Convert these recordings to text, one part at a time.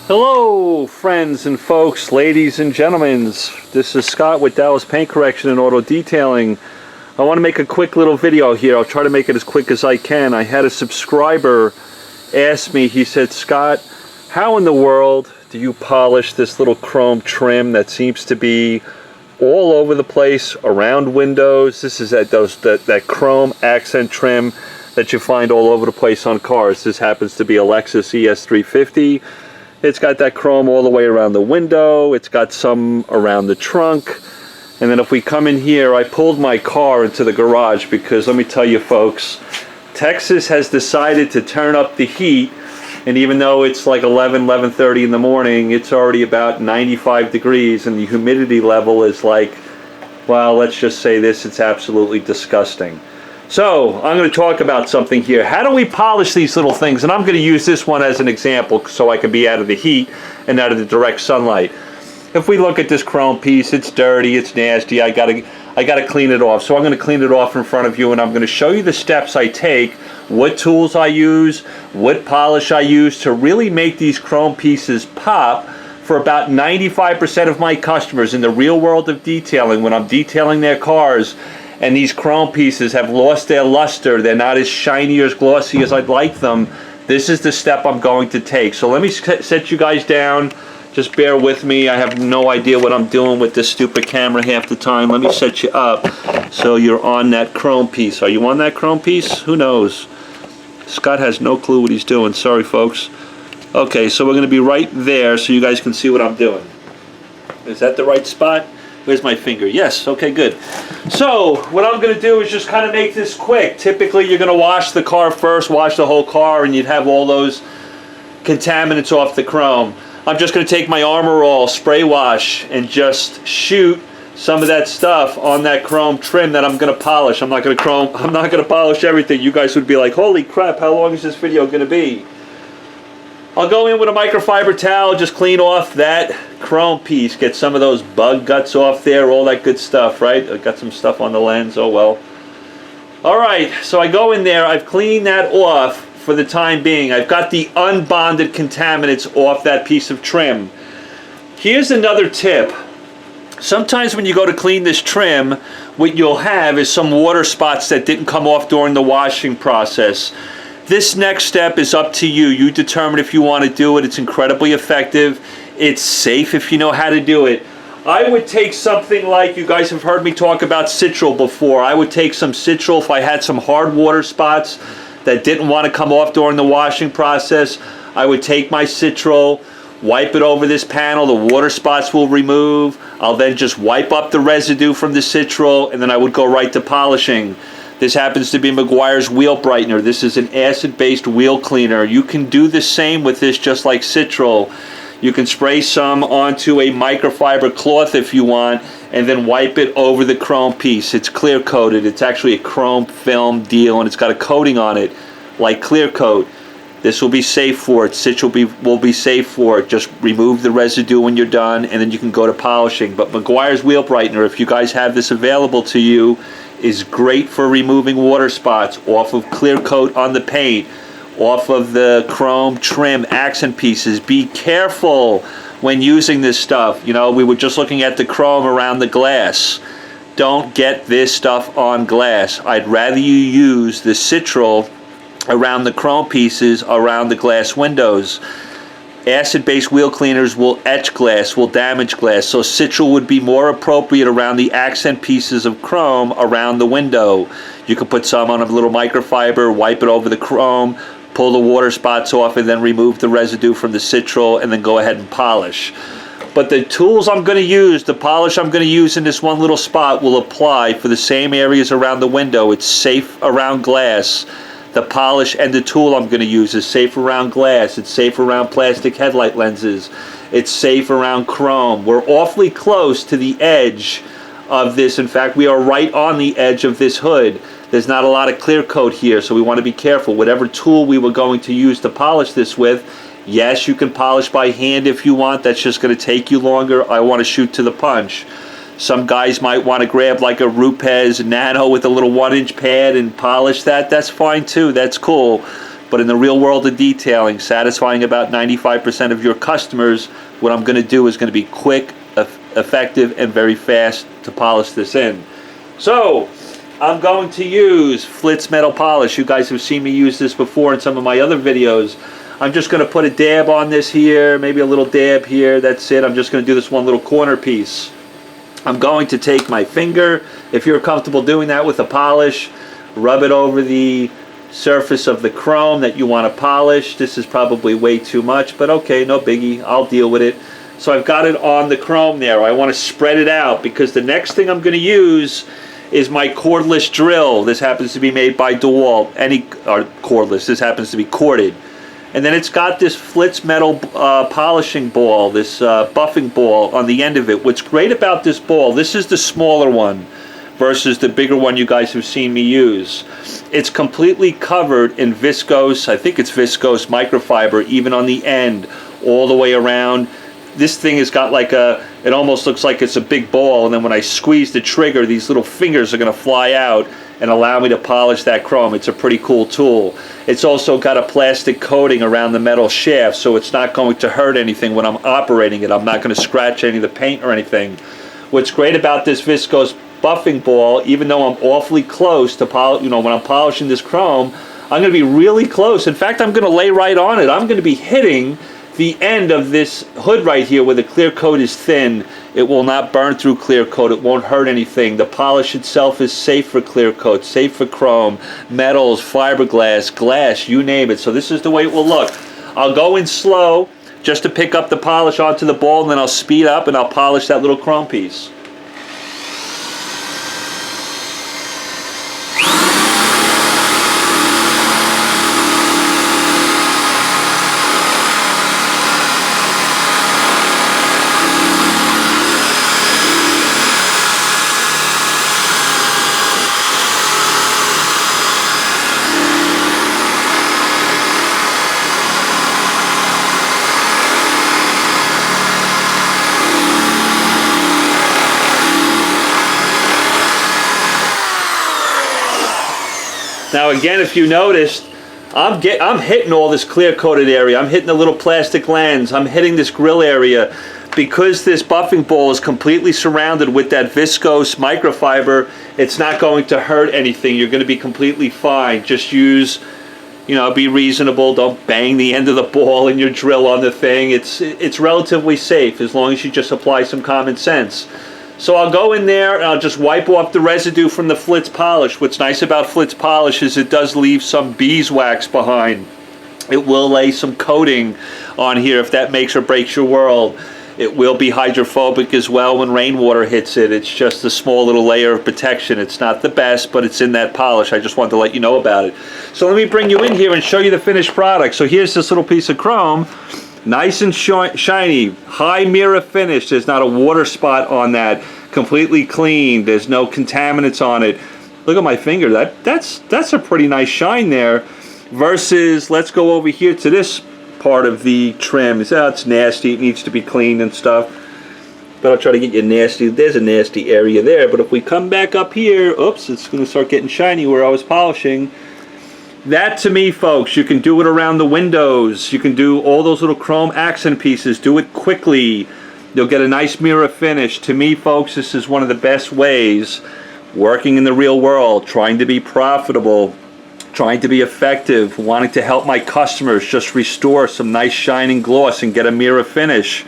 Hello friends and folks, ladies and gentlemen. This is Scott with Dallas Paint Correction and Auto Detailing. I want to make a quick little video here. I'll try to make it as quick as I can. I had a subscriber ask me, he said, Scott, how in the world do you polish this little chrome trim that seems to be all over the place around windows? This is that chrome accent trim that you find all over the place on cars. This happens to be a Lexus ES350. It's got that chrome all the way around the window. It's got some around the trunk. And then if we come in here, I pulled my car into the garage because let me tell you folks, Texas has decided to turn up the heat. And even though it's like 11:30 in the morning, it's already about 95 degrees and the humidity level is like, well, let's just say this, it's absolutely disgusting. So I'm going to talk about something here. How do we polish these little things? And I'm going to use this one as an example so I can be out of the heat and out of the direct sunlight. If we look at this chrome piece, it's dirty, it's nasty, I gotta clean it off. So I'm going to clean it off in front of you and I'm going to show you the steps I take, what tools I use, what polish I use to really make these chrome pieces pop for about 95% of my customers in the real world of detailing. When I'm detailing their cars, and these chrome pieces have lost their luster, they're not as shiny or as glossy as I'd like them, this is the step I'm going to take. So let me set you guys down. Just bear with me. I have no idea what I'm doing with this stupid camera half the time. Let me set you up so you're on that chrome piece. Are you on that chrome piece? Who knows? Scott has no clue what he's doing. Sorry, folks. Okay, so we're going to be right there so you guys can see what I'm doing. Is that the right spot? Where's my finger? Yes, okay, good. So what I'm going to do is just kind of make this quick. Typically you're going to wash the car first, wash the whole car, and you'd have all those contaminants off the chrome. I'm just going to take my Armor All spray wash and just shoot some of that stuff on that chrome trim that I'm going to polish. I'm not going to polish everything. You guys would be like, holy crap, how long is this video going to be? I'll go in with a microfiber towel, just clean off that chrome piece, get some of those bug guts off there, all that good stuff, right? I got some stuff on the lens, oh well. Alright, so I go in there, I've cleaned that off for the time being. I've got the unbonded contaminants off that piece of trim. Here's another tip. Sometimes when you go to clean this trim, what you'll have is some water spots that didn't come off during the washing process. This next step is up to you. You determine if you want to do it. It's incredibly effective. It's safe if you know how to do it. I would take something like, you guys have heard me talk about Citral before. I would take some Citral if I had some hard water spots that didn't want to come off during the washing process. I would take my Citral, wipe it over this panel, the water spots will remove. I'll then just wipe up the residue from the Citral and then I would go right to polishing. This happens to be Meguiar's Wheel Brightener. This is an acid-based wheel cleaner. You can do the same with this just like Citral. You can spray some onto a microfiber cloth if you want and then wipe it over the chrome piece. It's clear coated. It's actually a chrome film deal and it's got a coating on it like clear coat. This will be safe for it. Citral will be safe for it. Just remove the residue when you're done and then you can go to polishing. But Meguiar's Wheel Brightener, if you guys have this available to you, is great for removing water spots off of clear coat on the paint, off of the chrome trim accent pieces. Be careful when using this stuff. You know, we were just looking at the chrome around the glass. Don't get this stuff on glass. I'd rather you use the Citral around the chrome pieces around the glass windows. Acid-based wheel cleaners will etch glass, will damage glass, so Citral would be more appropriate around the accent pieces of chrome around the window. You can put some on a little microfiber, wipe it over the chrome, pull the water spots off, and then remove the residue from the Citral, and then go ahead and polish. But the tools I'm going to use, the polish I'm going to use in this one little spot will apply for the same areas around the window. It's safe around glass. The polish and the tool I'm going to use is safe around glass. It's safe around plastic headlight lenses. It's safe around chrome. We're awfully close to the edge of this. In fact, we are right on the edge of this hood. There's not a lot of clear coat here, so we want to be careful. Whatever tool we were going to use to polish this with, yes, you can polish by hand if you want. That's just going to take you longer. I want to shoot to the punch. Some guys might want to grab like a Rupes Nano with a little 1-inch pad and polish that. That's fine too. That's cool. but in the real world of detailing, satisfying about 95% of your customers, what I'm going to do is going to be quick, effective, and very fast to polish this in. So I'm going to use Blitz metal polish. You guys have seen me use this before in some of my other videos. I'm just going to put a dab on this here, maybe a little dab here. That's it. I'm just going to do this one little corner piece. I'm going to take my finger, if you're comfortable doing that with a polish, rub it over the surface of the chrome that you want to polish. This is probably way too much, but okay, no biggie. I'll deal with it. So I've got it on the chrome there. I want to spread it out because the next thing I'm going to use is my cordless drill. This happens to be made by DeWalt. Cordless. This happens to be corded. And then it's got this Blitz metal polishing ball, this buffing ball on the end of it. What's great about this ball, this is the smaller one versus the bigger one you guys have seen me use. It's completely covered in viscose, I think it's viscose microfiber, even on the end, all the way around. This thing has got like it almost looks like it's a big ball, and then when I squeeze the trigger, these little fingers are going to fly out and allow me to polish that chrome. It's a pretty cool tool. It's also got a plastic coating around the metal shaft, so it's not going to hurt anything when I'm operating it. I'm not going to scratch any of the paint or anything. What's great about this viscose buffing ball, even though I'm awfully close to when I'm polishing this chrome, I'm going to be really close. In fact, I'm going to lay right on it. I'm going to be hitting the end of this hood right here where the clear coat is thin. It will not burn through clear coat. It won't hurt anything. The polish itself is safe for clear coat, safe for chrome, metals, fiberglass, glass, you name it. So this is the way it will look. I'll go in slow just to pick up the polish onto the ball, and then I'll speed up and I'll polish that little chrome piece. Now again, if you noticed, I'm hitting all this clear coated area. I'm hitting the little plastic lens. I'm hitting this grill area. Because this buffing ball is completely surrounded with that viscose microfiber, it's not going to hurt anything. You're going to be completely fine. Just use, be reasonable. Don't bang the end of the ball in your drill on the thing. It's relatively safe as long as you just apply some common sense. So I'll go in there and I'll just wipe off the residue from the Blitz polish. What's nice about Blitz polish is it does leave some beeswax behind. It will lay some coating on here if that makes or breaks your world. It will be hydrophobic as well when rainwater hits it. It's just a small little layer of protection. It's not the best, but it's in that polish. I just wanted to let you know about it. So let me bring you in here and show you the finished product. So here's this little piece of chrome. Nice and shiny, high mirror finish. There's not a water spot on that. Completely clean. There's no contaminants on it. Look at my finger. That's a pretty nice shine there. Versus, let's go over here to this part of the trim. It's nasty. It needs to be cleaned and stuff. But I'll try to get you nasty. There's a nasty area there. But if we come back up here, oops, it's going to start getting shiny where I was polishing. That, to me, folks, you can do it around the windows. You can do all those little chrome accent pieces. Do it quickly. You'll get a nice mirror finish. To me, folks, this is one of the best ways, working in the real world, trying to be profitable, trying to be effective, wanting to help my customers just restore some nice shining gloss and get a mirror finish.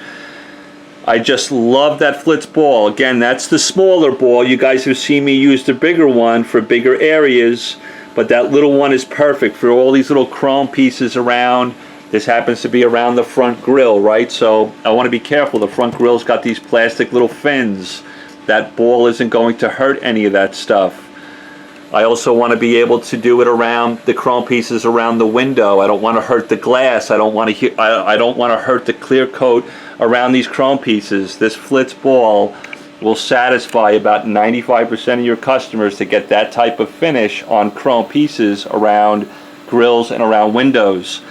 I just love that Blitz ball. Again, that's the smaller ball. You guys have seen me use the bigger one for bigger areas. But that little one is perfect for all these little chrome pieces around. This happens to be around the front grille, right? So I want to be careful. The front grille's got these plastic little fins. That ball isn't going to hurt any of that stuff. I also want to be able to do it around the chrome pieces around the window. I don't want to hurt the glass. I don't want to hurt the clear coat around these chrome pieces. This Blitz ball will satisfy about 95% of your customers to get that type of finish on chrome pieces around grills and around windows.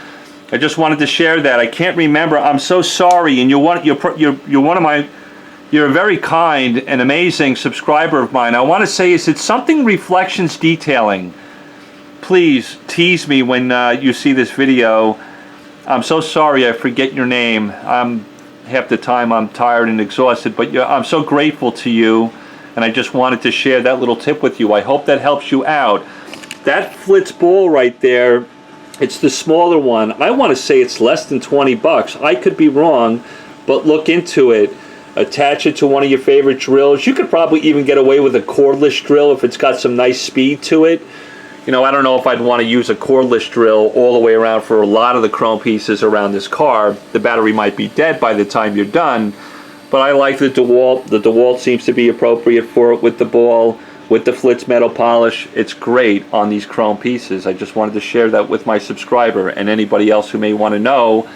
I just wanted to share that. I can't remember. I'm so sorry, and you're a very kind and amazing subscriber of mine. I want to say, is it something Reflections Detailing? please tease me when you see this video. I'm so sorry I forget your name. Half the time I'm tired and exhausted, but I'm so grateful to you, and I just wanted to share that little tip with you. I hope that helps you out. That Blitz ball right there, it's the smaller one. I want to say it's less than 20 bucks. I could be wrong, but look into it. Attach it to one of your favorite drills. You could probably even get away with a cordless drill if it's got some nice speed to it. You know, I don't know if I'd want to use a cordless drill all the way around for a lot of the chrome pieces around this car. The battery might be dead by the time you're done, but I like the DeWalt. The DeWalt seems to be appropriate for it with the ball, with the Blitz metal polish. It's great on these chrome pieces. I just wanted to share that with my subscriber and anybody else who may want to know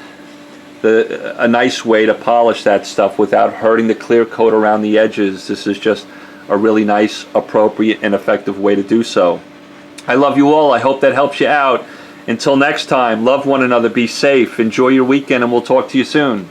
a nice way to polish that stuff without hurting the clear coat around the edges. This is just a really nice, appropriate, and effective way to do so. I love you all. I hope that helps you out. Until next time, love one another, be safe, enjoy your weekend, and we'll talk to you soon.